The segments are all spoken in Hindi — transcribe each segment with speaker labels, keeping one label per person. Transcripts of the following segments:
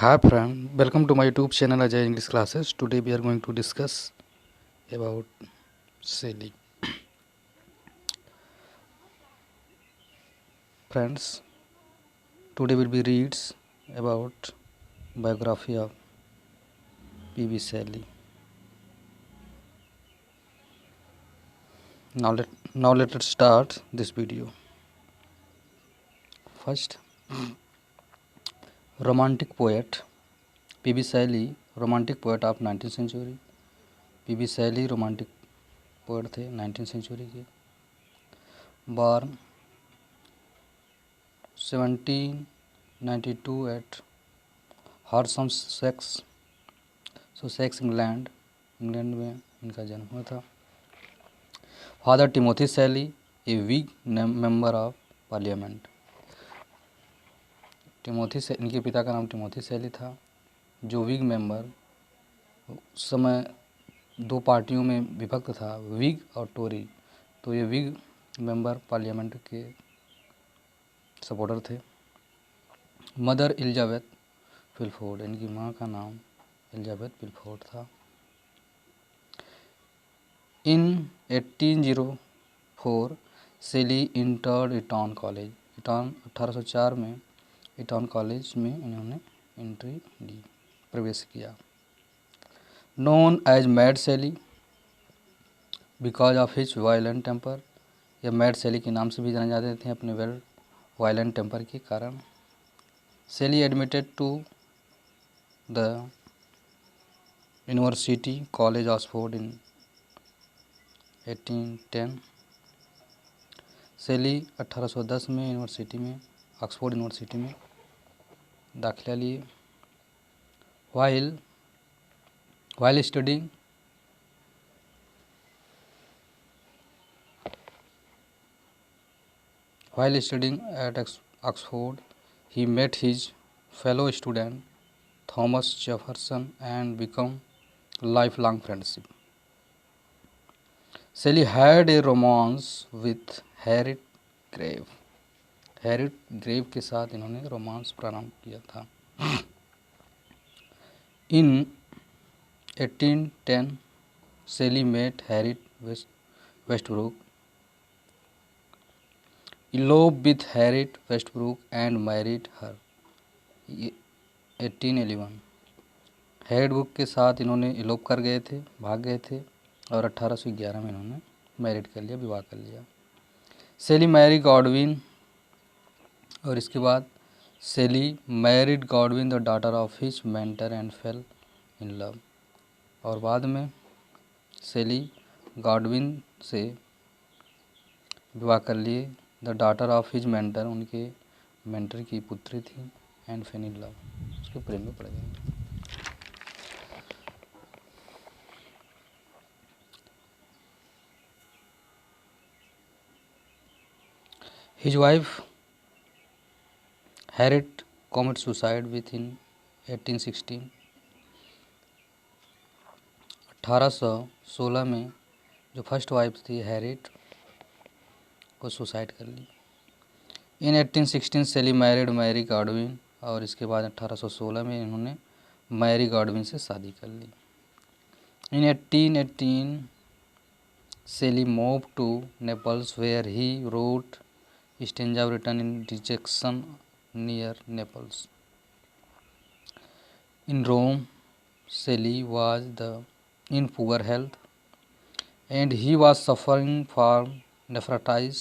Speaker 1: Hi friend, welcome to my YouTube channel Ajay English Classes. Today we are going to discuss about Sally. Friends, today will be reads about biography of P.B. Shelley. Now let us start this video. First, romantic poet P.B. Shelley, romantic poet of 19th century. P.B. Shelley romantic poet थे 19th century के. Born 1792 at Harshamsex, sex England में इनका जन्म हुआ था. फादर टिमोथी शैली, ए विग मेंबर ऑफ पार्लियामेंट. इनके पिता का नाम टिमोथी शैली था, जो विग मेंबर उस समय दो पार्टियों में विभक्त था, विग और टोरी. तो ये विग मेंबर पार्लियामेंट के सपोर्टर थे. मदर एलिजाबेथ पिलफोर्ड, इनकी माँ का नाम एलिजाबेथ पिलफोर्ड था. इन 1804 शेली इंटर्ड ईटॉन कॉलेज. 1804 में ईटॉन कॉलेज में इन्होंने एंट्री ली, प्रवेश किया. Known as mad Shelley because of his violent temper. यह मैड शेली के नाम से भी जाने जाते थे अपने वायलेंट टेम्पर के कारण. Shelley admitted to the University College Oxford in 1810. Shelley 1810 में यूनिवर्सिटी में ऑक्सफोर्ड यूनिवर्सिटी में दाखिला लिए. while studying at Oxford, he met his fellow student Thomas Jefferson and become lifelong friendship. Shelley had a romance with Harriet Grave. Harriet Grave के साथ इन्होंने रोमांस प्रारंभ किया था. In 1810 Shelley met Harriet Westbrook, eloped with Harriet Westbrook and married her. 1811 Harriet Brook के साथ इन्होंने इलोप कर गए थे, भाग गए थे, और 1811 में इन्होंने मैरिड कर लिया, विवाह कर लिया. शेली मैरी गॉडविन, और इसके बाद Shelley married Godwin the daughter of his mentor and fell in love. और बाद में शेली गॉडविन से विवाह कर लिए. The daughter of his mentor, उनके मेंटर की पुत्री थी, एंड फेल इन लव, उसके प्रेम में पड़ गए. His wife Herriot commit suicide with इन 1816. 1816 में जो फर्स्ट वाइफ थी हैरिट को सुसाइड कर ली. इन 1816 शेली मैरिड मैरी गॉडविन, और इसके बाद 1816 में इन्होंने मैरी गॉडविन से शादी कर ली. In 1818 Shelley move to Naples where he wrote stanza written in dejection near Naples. In Rome, Shelley was in poor health, and he was suffering from nephritis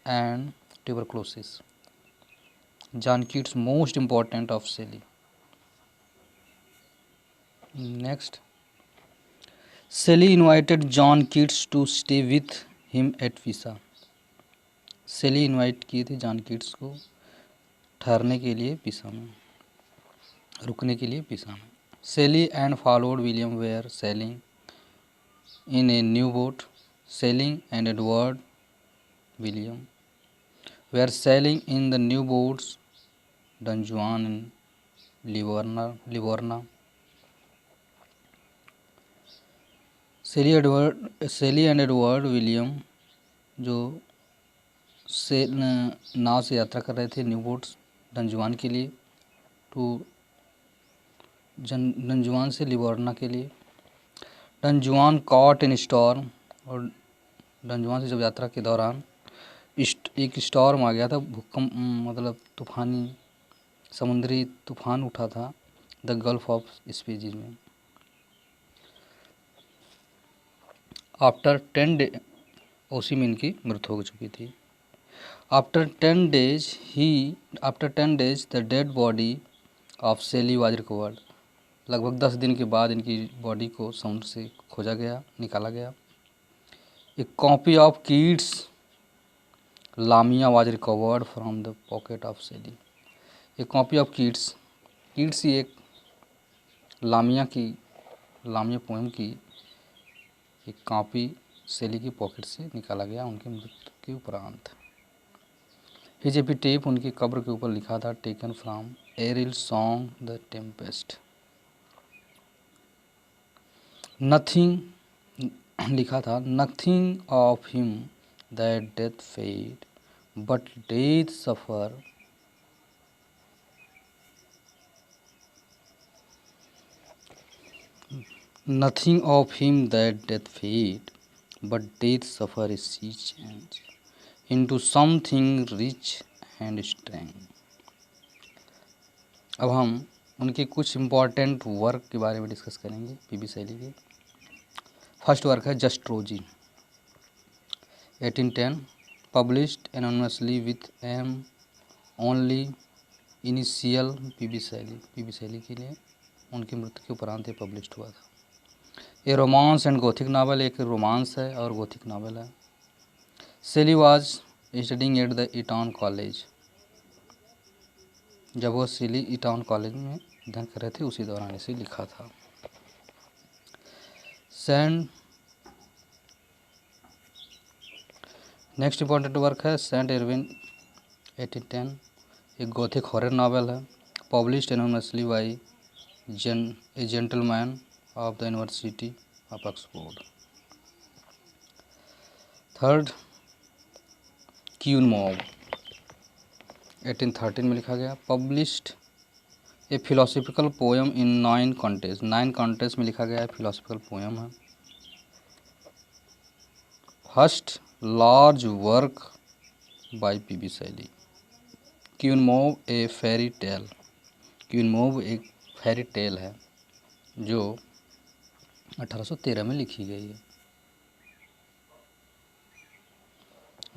Speaker 1: and tuberculosis. John Keats, most important of Shelley. Next, Shelley invited John Keats to stay with him at Pisa. Shelley invite किए थे जॉन कीट्स को ठहरने के लिए पिसा में, रुकने के लिए पिसा में. Shelley and followed William were sailing in a new boat. Sailing and Edward William were sailing in the new boats Don Juan in Livorno. Shelley and Edward William जो से नाव से यात्रा कर रहे थे न्यू बोट्स डनजुआन के लिए, टू डनजुआन से लिवोर्ना के लिए। डनजुआन कॉट इन स्टॉर्म, और डनजुआन से जब यात्रा के दौरान एक स्टॉर्म आ गया था, भूकंप मतलब तूफानी समुद्री तूफान उठा था द गल्फ ऑफ स्पेजिस में। आफ्टर 10 डे उसी में इनकी मृत्यु हो चुकी थी। After 10 days the dead body of सेली वाज रिकवर्ड। लगभग 10 दिन के बाद इनकी बॉडी को समुद्र से खोजा गया, निकाला गया। ए copy of Keats लामिया was recovered from the pocket of सेली। ए कॉपी ऑफ कीट्स ही एक लामिया पोएम की एक कॉपी सेली की पॉकेट से निकाला गया उनकी मृत्यु के उपरांत। हिज एपिटेफ उनकी कब्र के ऊपर लिखा था, taken from Ariel song the Tempest. Nothing लिखा था, nothing of him that death fade but death suffer, nothing of him that death fade, but death suffer is sea change into something rich and strong। अब हम उनके कुछ इम्पॉर्टेंट वर्क के बारे में डिस्कस करेंगे पीबी शैली के। फर्स्ट वर्क है Zastrozzi, 1810, published anonymously with M only initial PB Shelley के लिए उनकी मृत्यु के उपरांत ये पब्लिश्ड हुआ था। ये रोमांस एंड गोथिक नावल, एक रोमांस है और गोथिक नावल है। Shelley was studying at the Eton College, जब वो सेली ईटॉन कॉलेज में अध्ययन कर रहे थे उसी दौरान इसे लिखा था। नेक्स्ट इंपॉर्टेंट वर्क है सेंट एरविन, 1810, एक गोथिक हॉरर नावल है, published anonymously by a gentleman of the university of Oxford. Third, Queen Mab, 1813 में लिखा गया, published a philosophical poem in 9 cantos में लिखा गया फिलोसफिकल पोएम है। First large work by PB Shelley. Queen Mab a fairy tale, Queen Mab एक फेरी टेल है जो 1813 में लिखी गई है।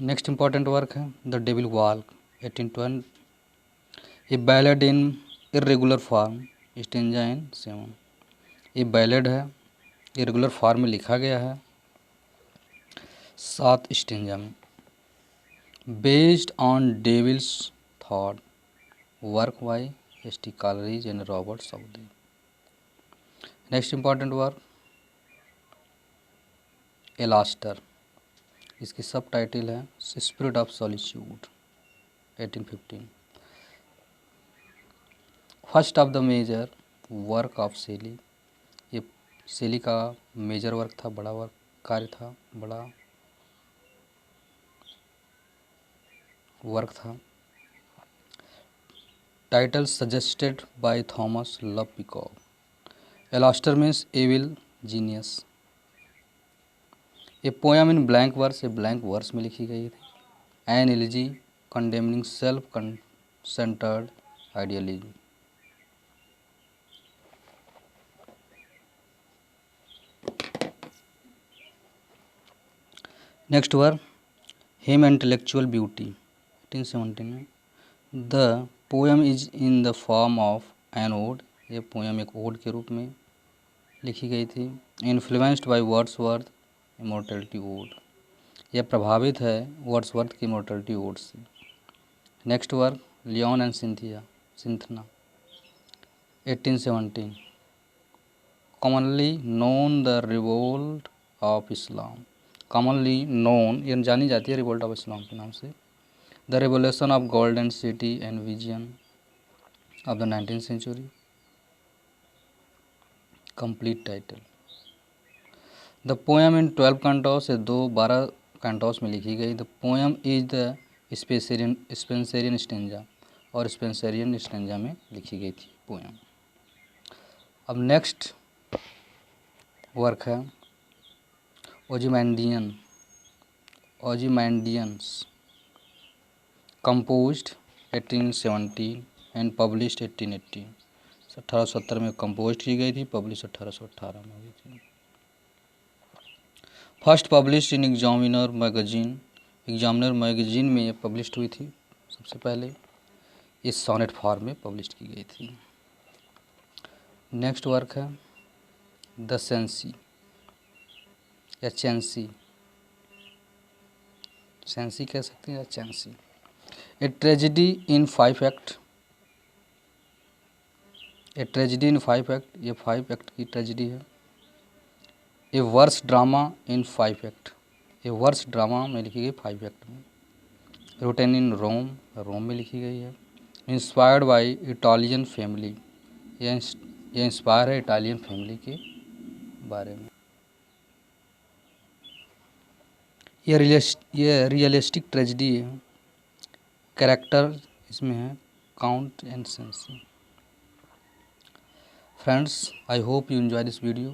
Speaker 1: नेक्स्ट इंपॉर्टेंट वर्क है the devil walk, 1812, a ballad in irregular form, stanza in 7। ये बैलेड है, इरेगुलर फॉर्म में लिखा गया है 7 स्टेंजा में। Based on Devil's thought, work by S T. Coleridge and Robert Southey. Next important work Alastor, इसकी सब टाइटल है spirit of solitude, 1815। First of the major work of Shelley, ये सेली का मेजर वर्क था, बड़ा वर्क कार्य था, बड़ा वर्क था। Title suggested by Thomas Love Peacock. Alastor means evil genius. A poem in blank verse, a blank verse में लिखी गई थी। An elegy condemning self centred idealism. Next work hymn intellectual beauty, 1817 में। The poem is in the form of an ode, ये पोएम एक ओड के रूप में लिखी गई थी। Influenced by Wordsworth immortality ode, यह प्रभावित है वर्ड्सवर्थ की इमॉर्टलिटी ओड से। Next work Laon and Cythna, 1817, commonly known the revolt of Islam, commonly known ये जानी जाती है रिवोल्ट ऑफ इस्लाम के नाम से। The revolution of golden city and vision of the 19th century, complete title. The poem in 12 cantos, 12 cantos में लिखी गई। The poem is the Spenserian stanza, और स्पेंसरियन स्टेंजा में लिखी गई थी पोएम। अब नेक्स्ट वर्क है ओजिमैंडियंस, कंपोज्ड 1817 एंड पब्लिश्ड 1880। 1870 में कंपोज की गई थी, पब्लिश 1818 में हुई थी। First published in examiner magazine में ये पब्लिश हुई थी सबसे पहले। इस सोनेट फॉर्म में पब्लिश की गई थी। नेक्स्ट वर्क है द सेंसी या चैंसी कह सकते हैं या Cenci, a tragedy in 5 act. A tragedy in 5 act, ये 5 एक्ट की ट्रेजिडी है। A verse drama in 5 act, a verse drama में लिखी गई 5 एक्ट में। रिटन इन रोम में लिखी गई है। इंस्पायर्ड बाय इटालियन फैमिली, ये इंस्पायर है इटालियन फैमिली के बारे में। ये रियलिस्टिक ट्रेजिडी है। कैरेक्टर इसमें है count and sensi. Friends, I hope you enjoy this video.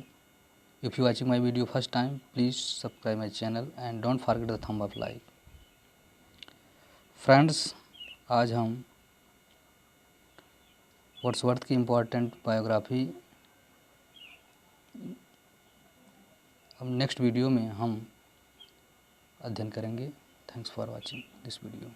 Speaker 1: If you are watching my video first time, please subscribe my channel and don't forget the thumb up like. Friends, आज हम वर्ड्सवर्थ की इम्पोर्टेंट बायोग्राफी अब नेक्स्ट वीडियो में हम अध्ययन करेंगे। Thanks for watching this video.